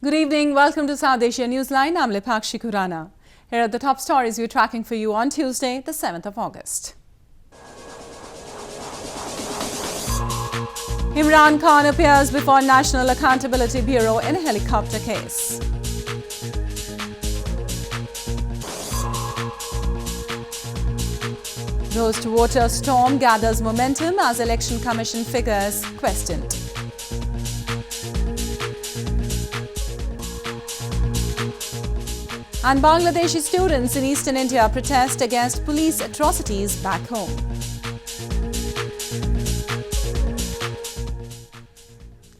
Good evening. Welcome to South Asia Newsline. I'm Lipakshi Khurana. Here are the top stories we're tracking for you on Tuesday, the 7th of August. Imran Khan appears before National Accountability Bureau in a helicopter case. Rose to voter storm gathers momentum as Election Commission figures questioned. And Bangladeshi students in eastern India protest against police atrocities back home.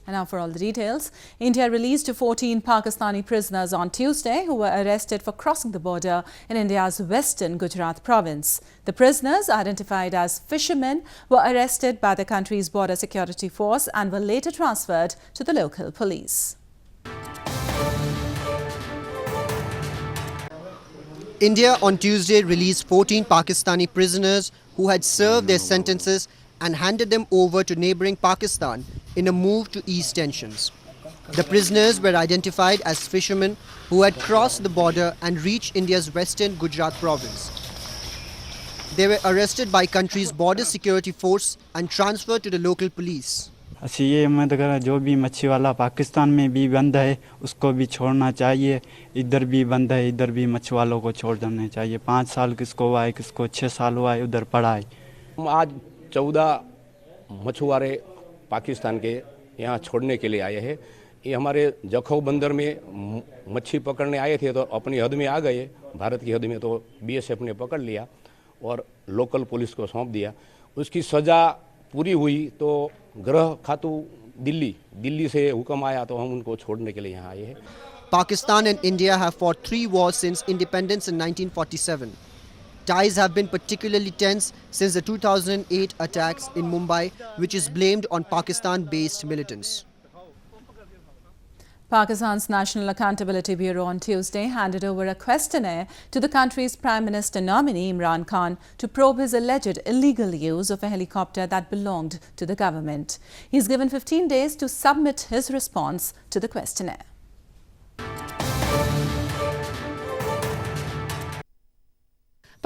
And now for all the details. India released 14 Pakistani prisoners on Tuesday who were arrested for crossing the border in India's western Gujarat province. The prisoners, identified as fishermen, were arrested by the country's border security force and were later transferred to the local police. India on Tuesday released 14 Pakistani prisoners who had served their sentences and handed them over to neighbouring Pakistan in a move to ease tensions. The prisoners were identified as fishermen who had crossed the border and reached India's western Gujarat province. They were arrested by country's border security force and transferred to the local police. ये उम्मीद करा जो भी मच्छी वाला पाकिस्तान में भी बंद है उसको भी छोड़ना चाहिए, इधर भी बंद है इधर भी मच्छी को छोड़ देना चाहिए। 5 साल किसको हुआ है, किसको 6 साल हुआ है, उधर पड़ा है। आज 14 मछुआरे पाकिस्तान के यहाँ छोड़ने के लिए आए हैं। ये हमारे जखौ बंदर में मच्छी पकड़ने आए थे तो अपनी हद में आ गए, भारत की हद में तो बीएसएफ ने पकड़ लिया और लोकल पुलिस को सौंप दिया। उसकी सज़ा पूरी हुई तो गृह खातू दिल्ली से हुक्म आया तो हम उनको छोड़ने के लिए यहाँ आए हैं। Pakistan and India have fought 3 wars since independence in 1947. Ties have been particularly tense since the 2008 attacks in Mumbai, which is blamed on Pakistan-based militants. Pakistan's National Accountability Bureau on Tuesday handed over a questionnaire to the country's Prime Minister nominee Imran Khan to probe his alleged illegal use of a helicopter that belonged to the government. He's given 15 days to submit his response to the questionnaire.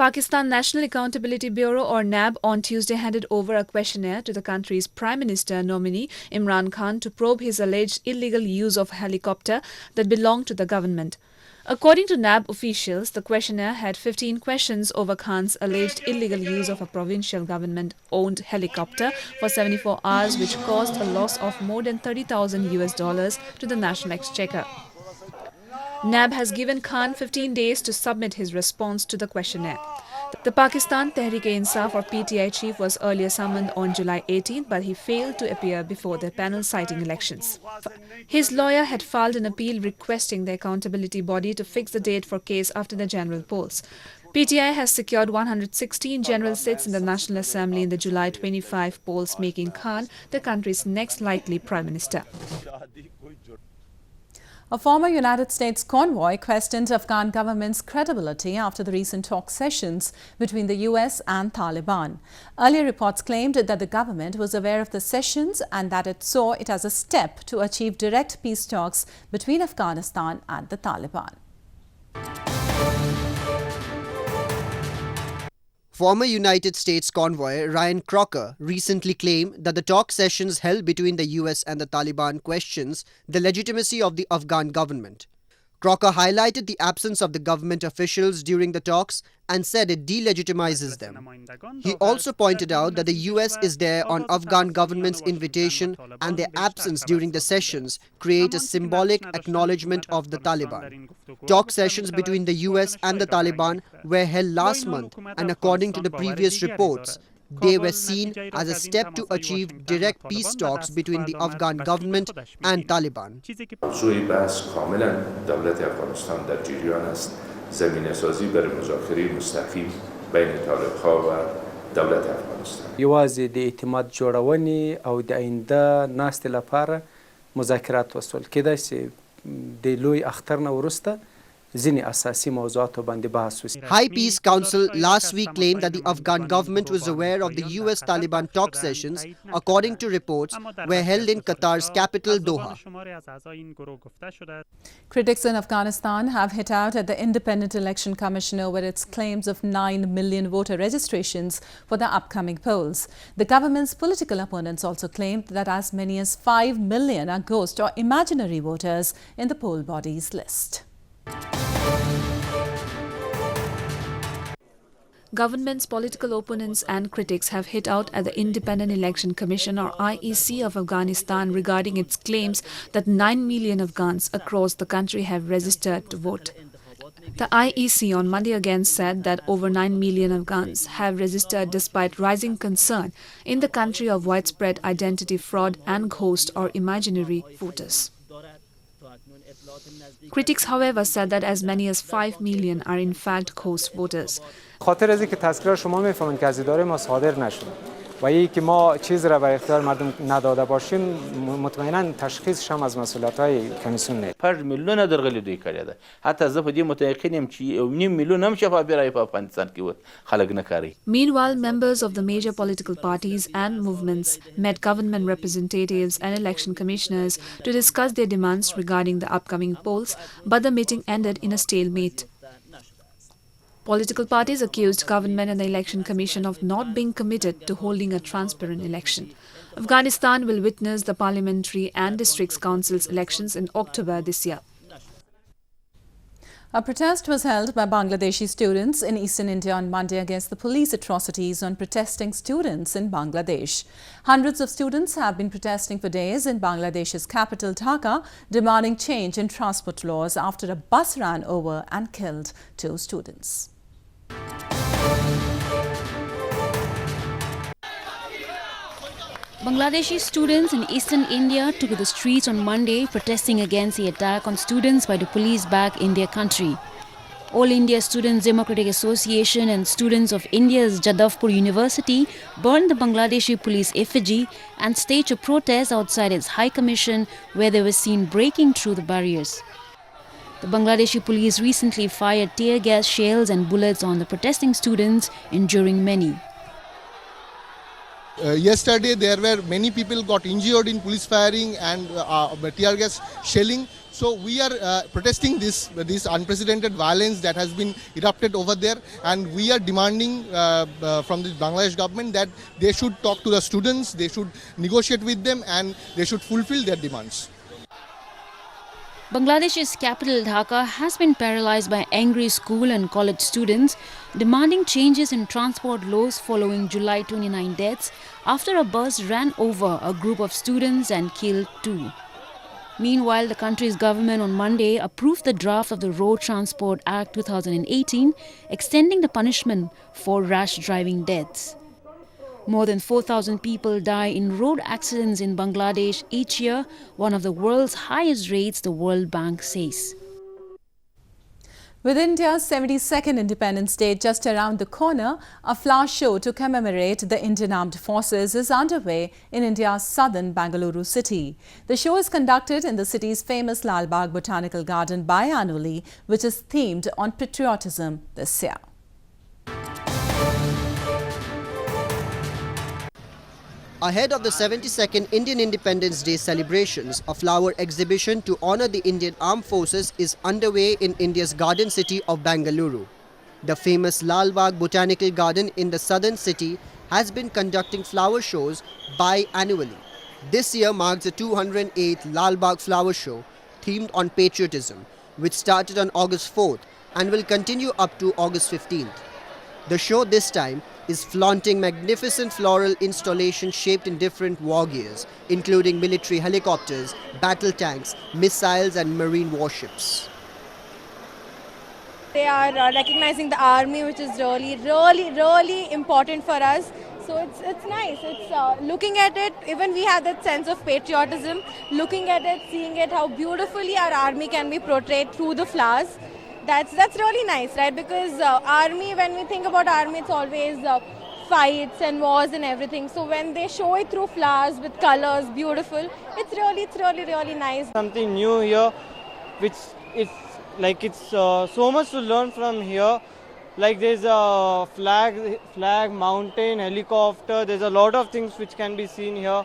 Pakistan National Accountability Bureau or NAB on Tuesday handed over a questionnaire to the country's Prime Minister nominee Imran Khan to probe his alleged illegal use of a helicopter that belonged to the government. According to NAB officials, the questionnaire had 15 questions over Khan's alleged illegal use of a provincial government-owned helicopter for 74 hours, which caused a loss of more than $30,000 to the National Exchequer. NAB has given Khan 15 days to submit his response to the questionnaire. The Pakistan Tehreek-e-Insaf or PTI chief was earlier summoned on July 18th, but he failed to appear before the panel citing elections. His lawyer had filed an appeal requesting the accountability body to fix the date for case after the general polls. PTI has secured 116 general seats in the National Assembly in the July 25 polls, making Khan the country's next likely prime minister. A former United States convoy questioned Afghan government's credibility after the recent talk sessions between the US and Taliban. Earlier reports claimed that the government was aware of the sessions and that it saw it as a step to achieve direct peace talks between Afghanistan and the Taliban. Former United States convoy Ryan Crocker recently claimed that the talk sessions held between the US and the Taliban questions the legitimacy of the Afghan government. Crocker highlighted the absence of the government officials during the talks and said it delegitimizes them. He also pointed out that the US is there on Afghan government's invitation and their absence during the sessions create a symbolic acknowledgement of the Taliban. Talk sessions between the US and the Taliban were held last month, and according to the previous reports, they were seen as a step to achieve direct peace talks between the Afghan government and Taliban. روی بحث کاملا دولت افغانستان در جریان است زمینه‌سازی برای مذاکره مستقیم بین طالب‌ها و دولت افغانستان. یوازې د اعتماد جوړونې او د آینده ناستې لپاره مذاکرات وشول. کېدای شي د لوی اختر نه وروسته ځینې اساسي موضوعاتو باندې بحث وشي. High Peace Council last week claimed that the Afghan government was aware of the US Taliban talk sessions, according to reports, were held in Qatar's capital Doha. Critics in Afghanistan have hit out at the Independent Election Commission over its claims of 9 million voter registrations for the upcoming polls. The government's political opponents also claimed that as many as 5 million are ghost or imaginary voters in the poll body's list. Government's political opponents and critics have hit out at the Independent Election Commission or IEC of Afghanistan regarding its claims that 9 million Afghans across the country have registered to vote. The IEC on Monday again said that over 9 million Afghans have registered despite rising concern in the country of widespread identity fraud and ghost or imaginary voters. Critics, however, said that as many as 5 million are in fact ghost voters. خاطر از اینکه تذکره شما میفهمید که از اداره ما صادر نشد و اینکه ما چیز را به اختیار مردم نداده باشیم مطمئنا تشخیصش هم از مسئولیت‌های کمیسیون نه. 5 میلیون درغلي دوی کړی ده. حتی زه په دې متأکد یم چې 1.5 میلیون هم شفافیت په افغانستان کې و خلک نه کوي. Meanwhile, members of the major political parties and movements met government representatives and election commissioners to discuss their demands regarding the upcoming polls, but the meeting ended in a stalemate. Political parties accused government and the Election Commission of not being committed to holding a transparent election. Afghanistan will witness the parliamentary and districts councils elections in October this year. A protest was held by Bangladeshi students in eastern India on Monday against the police atrocities on protesting students in Bangladesh. Hundreds of students have been protesting for days in Bangladesh's capital Dhaka, demanding change in transport laws after a bus ran over and killed 2 students. Bangladeshi students in eastern India took to the streets on Monday protesting against the attack on students by the police back in their country. All India Students Democratic Association and students of India's Jadavpur University burned the Bangladeshi police effigy and staged a protest outside its High Commission where they were seen breaking through the barriers. The Bangladeshi police recently fired tear gas shells and bullets on the protesting students, injuring many. Yesterday there were many people got injured in police firing and tear gas shelling. So we are protesting this unprecedented violence that has been erupted over there, and we are demanding from the Bangladesh government that they should talk to the students, they should negotiate with them, and they should fulfill their demands. Bangladesh's capital Dhaka has been paralyzed by angry school and college students demanding changes in transport laws following July 29 deaths after a bus ran over a group of students and killed 2. Meanwhile, the country's government on Monday approved the draft of the Road Transport Act 2018, extending the punishment for rash driving deaths. More than 4,000 people die in road accidents in Bangladesh each year, one of the world's highest rates, the World Bank says. With India's 72nd Independence Day just around the corner, a flower show to commemorate the Indian Armed Forces is underway in India's southern Bengaluru city. The show is conducted in the city's famous Lal Bagh Botanical Garden biannually, which is themed on patriotism this year. Ahead of the 72nd Indian Independence Day celebrations, a flower exhibition to honour the Indian Armed Forces is underway in India's garden city of Bengaluru. The famous Lal Bagh Botanical Garden in the southern city has been conducting flower shows biannually. This year marks the 208th Lal Bagh Flower Show, themed on patriotism, which started on August 4th and will continue up to August 15th. The show this time is flaunting magnificent floral installations shaped in different war gears, including military helicopters, battle tanks, missiles and marine warships. They are recognizing the army, which is really important for us. So it's nice. It's looking at it, even we have that sense of patriotism, looking at it, seeing it, how beautifully our army can be portrayed through the flowers. That's really nice, right? Because army, when we think about army, it's always fights and wars and everything. So when they show it through flowers with colors, beautiful, it's really nice. Something new here, which is Like it's so much to learn from here. Like there's a flag, mountain, helicopter. There's a lot of things which can be seen here.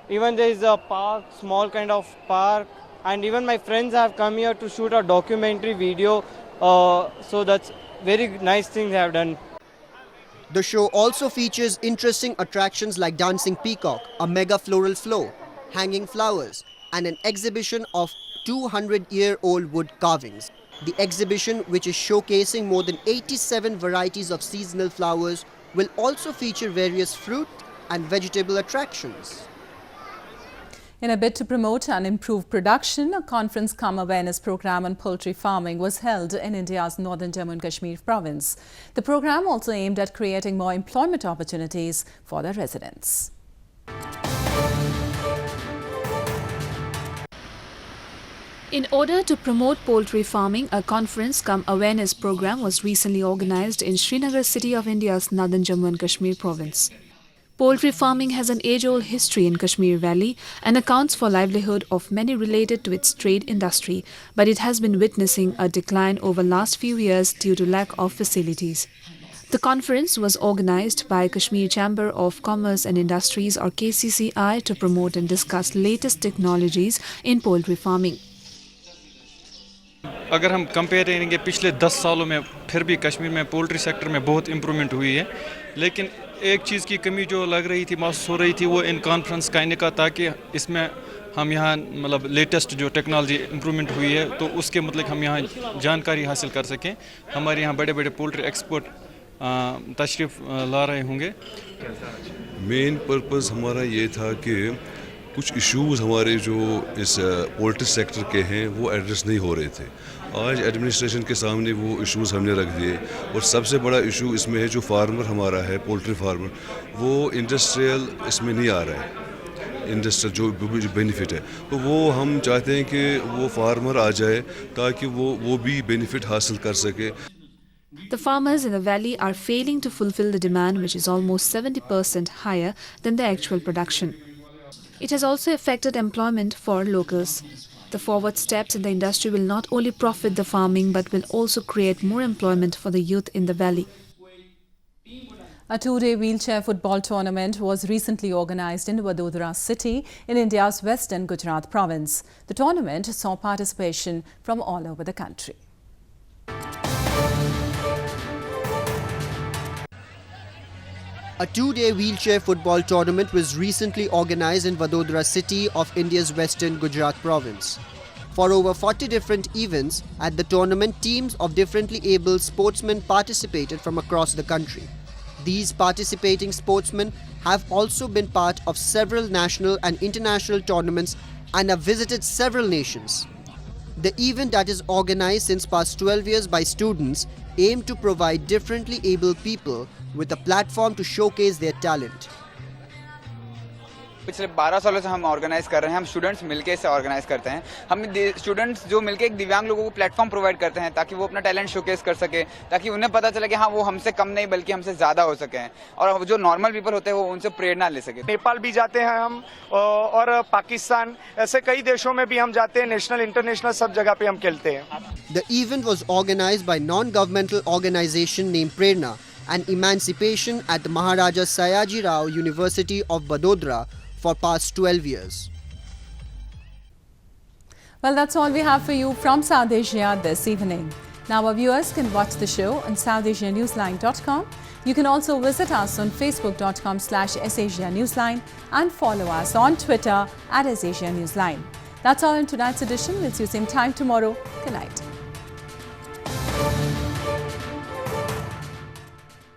Even there's a park, small kind of park. And even my friends have come here to shoot a documentary video. So that's very nice things they have done. The show also features interesting attractions like Dancing Peacock, a mega floral flow, hanging flowers, and an exhibition of 200-year-old wood carvings. The exhibition, which is showcasing more than 87 varieties of seasonal flowers, will also feature various fruit and vegetable attractions. In a bid to promote and improve production, a conference cum awareness program on poultry farming was held in India's northern Jammu and Kashmir province. The program also aimed at creating more employment opportunities for the residents. In order to promote poultry farming, a conference cum awareness program was recently organized in Srinagar city of India's northern Jammu and Kashmir province. Poultry farming has an age-old history in Kashmir Valley and accounts for livelihood of many related to its trade industry, but it has been witnessing a decline over last few years due to lack of facilities. The conference was organized by Kashmir Chamber of Commerce and Industries or KCCI to promote and discuss latest technologies in poultry farming. अगर हम compare करेंगे पिछले 10 सालों में फिर भी कश्मीर में poultry sector में बहुत इम्प्रूवमेंट हुई है, लेकिन एक चीज़ की कमी जो लग रही थी, महसूस हो रही थी, वो इन कॉन्फ्रेंस का इनका, ताकि इसमें हम यहाँ मतलब लेटेस्ट जो टेक्नोलॉजी इम्प्रूवमेंट हुई है तो उसके मतलब हम यहाँ जानकारी हासिल कर सकें. हमारे यहाँ बड़े बड़े पोल्ट्री एक्सपर्ट तशरीफ़ ला रहे होंगे. मेन पर्पस हमारा ये था कि कुछ इश्यूज़ हमारे जो इस पोल्ट्री सेक्टर के हैं वो एड्रेस नहीं हो रहे थे. आज एडमिनिस्ट्रेशन के सामने वो इश्यूज़ हमने रख दिए, और सबसे बड़ा इशू इसमें है जो फार्मर हमारा है, पोल्ट्री फार्मर, वो इंडस्ट्रियल इसमें नहीं आ रहा है. इंडस्ट्रियल जो बेनिफिट है तो वो हम चाहते हैं कि वो फार्मर आ जाए ताकि वो भी बेनिफिट हासिल कर सके. The farmers in the valley are failing to fulfill the demand, which is almost 70% higher than the actual production. It has also affected employment for locals. The forward steps in the industry will not only profit the farming but will also create more employment for the youth in the valley. A two-day wheelchair football tournament was recently organized in Vadodara city in India's western Gujarat province. The tournament saw participation from all over the country. A two-day wheelchair football tournament was recently organized in Vadodara city of India's western Gujarat province. For over 40 different events at the tournament, teams of differently abled sportsmen participated from across the country. These participating sportsmen have also been part of several national and international tournaments and have visited several nations. The event, that is organized since past 12 years by students, aimed to provide differently abled people with a platform to showcase their talent. पिछले 12 सालों से हम organise कर रहे हैं. हम students मिलके इसे ऑर्गेनाइज करते हैं. हम स्टूडेंट्स जो मिलके एक दिव्यांग लोगों को प्लेटफॉर्म प्रोवाइड करते हैं ताकि वो अपना टैलेंट शोकेस कर सके, ताकि उन्हें पता चले कि हाँ वो हमसे कम नहीं बल्कि हमसे ज़्यादा हो सके, और जो नॉर्मल पीपल होते हैं वो उनसे प्रेरणा ले सके. नेपाल भी जाते हैं हम, और पाकिस्तान, ऐसे कई देशों में भी हम जाते हैं. नेशनल इंटरनेशनल सब जगह पे हम खेलते हैं. The event was organized by non-governmental organization named Prerna and Emancipation at the Maharaja Sayaji Rao University of Vadodara for past 12 years. Well, that's all we have for you from South Asia this evening. Now our viewers can watch the show on SouthAsiaNewsline.com. You can also visit us on Facebook.com/SAsiaNewsline and follow us on Twitter @SAsiaNewsline. That's all in tonight's edition. We'll see you same time tomorrow. Good night.